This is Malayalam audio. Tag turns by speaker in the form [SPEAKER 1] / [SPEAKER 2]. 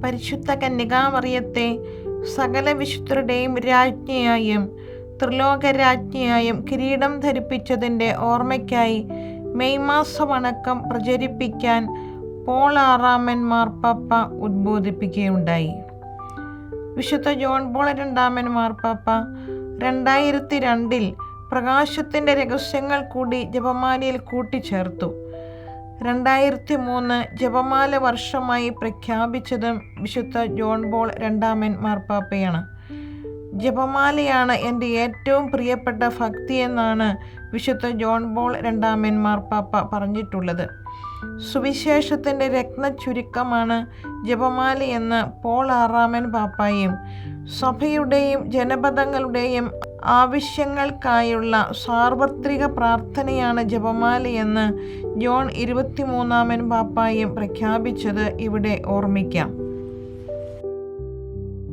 [SPEAKER 1] പരിശുദ്ധ കന്യകാമറിയത്തെ സകല വിശുദ്ധരുടെയും രാജ്ഞിയായും ത്രിലോകരാജ്ഞിയായും കിരീടം ധരിപ്പിച്ചതിൻ്റെ ഓർമ്മയ്ക്കായി മെയ് മാസ വണക്കം പ്രചരിപ്പിക്കാൻ പോൾ ആറാമൻ മാർപ്പാപ്പ ഉദ്ബോധിപ്പിക്കുകയുണ്ടായി. വിശുദ്ധ ജോൺ പോൾ രണ്ടാമൻ മാർപ്പാപ്പ 2002 പ്രകാശത്തിൻ്റെ രഹസ്യങ്ങൾ കൂടി ജപമാലയിൽ കൂട്ടിച്ചേർത്തു. 2003 ജപമാല വർഷമായി പ്രഖ്യാപിച്ചതും വിശുദ്ധ ജോൺ പോൾ രണ്ടാമൻ മാർപ്പാപ്പയാണ്. ജപമാലയാണ് എൻ്റെ ഏറ്റവും പ്രിയപ്പെട്ട ഭക്തിയെന്നാണ് വിശുദ്ധ ജോൺ പോൾ രണ്ടാമൻ മാർപ്പാപ്പ പറഞ്ഞിട്ടുള്ളത്. സുവിശേഷത്തിൻ്റെ രത്നച്ചുരുക്കമാണ് ജപമാലയെന്ന് പോൾ ആറാമൻ പാപ്പായും സഭയുടെയും ജനപദങ്ങളുടെയും ആവശ്യങ്ങൾക്കായുള്ള സാർവത്രിക പ്രാർത്ഥനയാണ് ജപമാലയെന്ന് ജോൺ 23 പാപ്പായും പ്രഖ്യാപിച്ചത് ഇവിടെ ഓർമ്മിക്കാം.